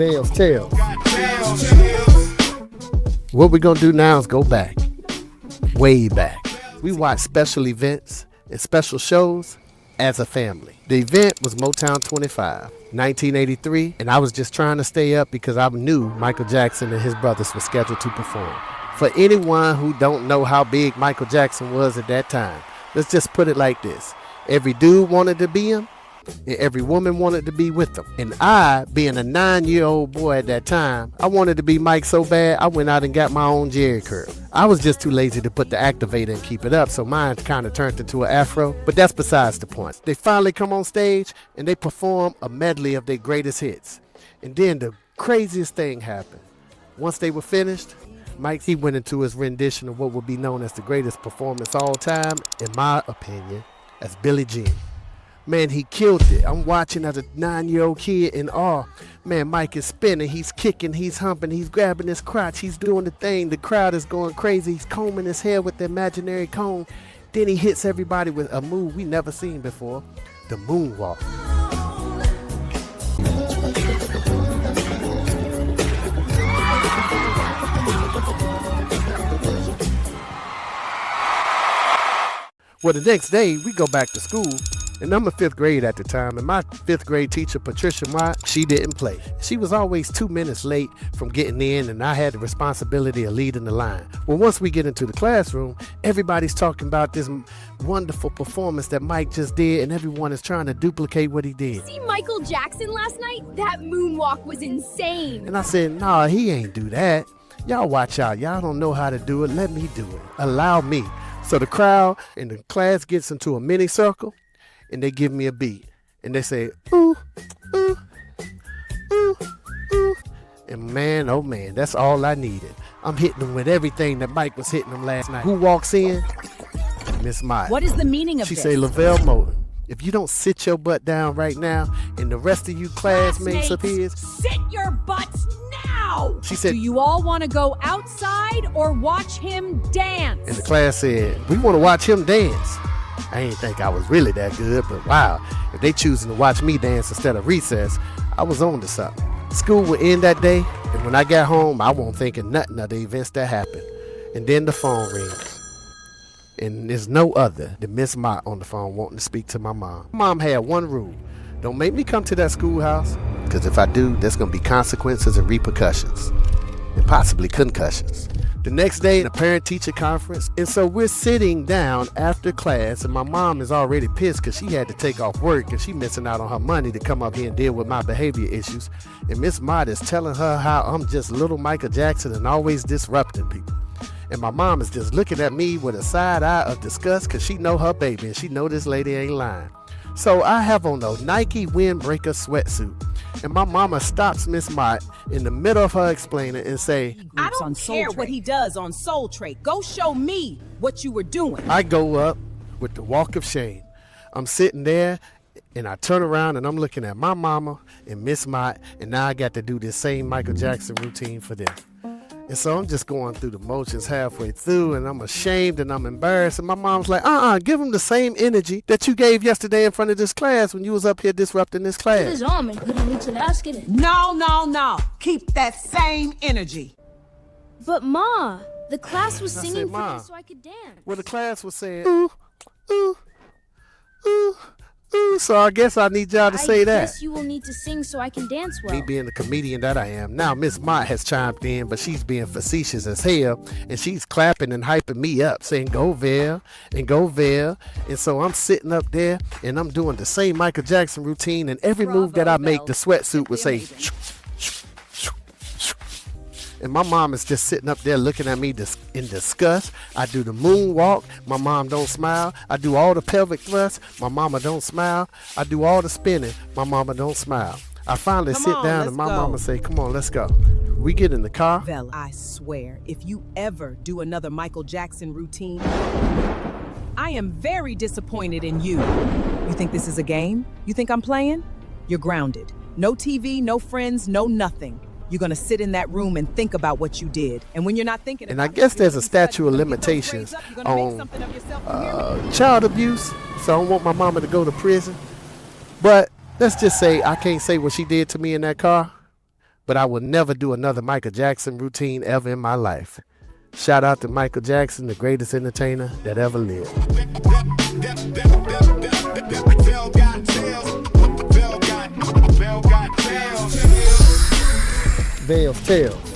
Velle's Tales. What we're going to do now is go back, way back. We watch special events and special shows as a family. The event was Motown 25, 1983, and I was just trying to stay up because I knew Michael Jackson and his brothers were scheduled to perform. For anyone who don't know how big Michael Jackson was at that time, let's just put it like this. Every dude wanted to be him, and every woman wanted to be with him. And I, being a 9-year-old boy at that time, I wanted to be Mike so bad, I went out and got my own Jerry curl. I was just too lazy to put the activator and keep it up, so mine kind of turned into an afro, but that's besides the point. They finally come on stage, and they perform a medley of their greatest hits. And then the craziest thing happened. Once they were finished, Mike, he went into his rendition of what would be known as the greatest performance all time, in my opinion, as Billie Jean. Man, he killed it. I'm watching as a 9-year-old kid in awe. Man, Mike is spinning, he's kicking, he's humping, he's grabbing his crotch, he's doing the thing. The crowd is going crazy. He's combing his hair with the imaginary comb. Then he hits everybody with a move we never seen before, the moonwalk. Well, the next day, we go back to school, and I'm in 5th grade at the time, and my 5th grade teacher, Patricia Mott, she didn't play. She was always 2 minutes late from getting in, and I had the responsibility of leading the line. Well, once we get into the classroom, everybody's talking about this wonderful performance that Mike just did, and everyone is trying to duplicate what he did. See Michael Jackson last night? That moonwalk was insane. And I said, nah, he ain't do that. Y'all watch out. Y'all don't know how to do it. Let me do it. Allow me. So the crowd in the class gets into a mini circle, and they give me a beat. And they say, ooh, ooh, ooh, ooh. And man, oh man, that's all I needed. I'm hitting them with everything that Mike was hitting them last night. Who walks in? Miss Mott. What is the meaning of this? She say, Lavelle Moten, if you don't sit your butt down right now, and the rest of you classmates of his, sit your butts now! She said, do you all want to go outside or watch him dance? And the class said, we want to watch him dance. I didn't think I was really that good, but wow, if they choosing to watch me dance instead of recess, I was on to something. School would end that day, and when I got home, I wasn't thinking nothing of the events that happened. And then the phone rings. And there's no other than Miss Mott on the phone wanting to speak to my mom. Mom had one rule. Don't make me come to that schoolhouse, because if I do, there's going to be consequences and repercussions, and possibly concussions. The next day, the parent-teacher conference, and so we're sitting down after class, and my mom is already pissed because she had to take off work, and she missing out on her money to come up here and deal with my behavior issues. And Miss Mott is telling her how I'm just little Michael Jackson and always disrupting people. And my mom is just looking at me with a side eye of disgust because she know her baby and she know this lady ain't lying. So I have on a Nike windbreaker sweatsuit. And my mama stops Miss Mott in the middle of her explaining and say, I don't care what he does on Soul Trade. Go show me what you were doing. I go up with the walk of shame. I'm sitting there and I turn around and I'm looking at my mama and Miss Mott, and now I got to do this same Michael Jackson routine for them. And so I'm just going through the motions halfway through, and I'm ashamed and I'm embarrassed. And my mom's like, give him the same energy that you gave yesterday in front of this class when you was up here disrupting this class. No. Keep that same energy. But Ma, the class was singing said, Ma, for me so I could dance. Well, the class was saying, ooh, ooh, ooh, ooh. So I guess I need y'all to say that. I guess you will need to sing so I can dance well. Me being the comedian that I am. Now, Miss Mott has chimed in, but she's being facetious as hell, and she's clapping and hyping me up, saying, go Velle, and go Velle. And so I'm sitting up there, and I'm doing the same Michael Jackson routine, and every move that I make, the sweatsuit would say, and my mom is just sitting up there looking at me in disgust. I do the moonwalk. My mom don't smile. I do all the pelvic thrusts. My mama don't smile. I do all the spinning. My mama don't smile. I finally sit down and my mama say, come on, let's go. We get in the car. Velle, I swear, if you ever do another Michael Jackson routine, I am very disappointed in you. You think this is a game? You think I'm playing? You're grounded. No TV, no friends, no nothing. You're going to sit in that room and think about what you did. And when you're not thinking about it, and I guess there's a statute of limitations on child abuse, so I don't want my mama to go to prison. But let's just say I can't say what she did to me in that car, but I will never do another Michael Jackson routine ever in my life. Shout out to Michael Jackson, the greatest entertainer that ever lived. Velle's Tales.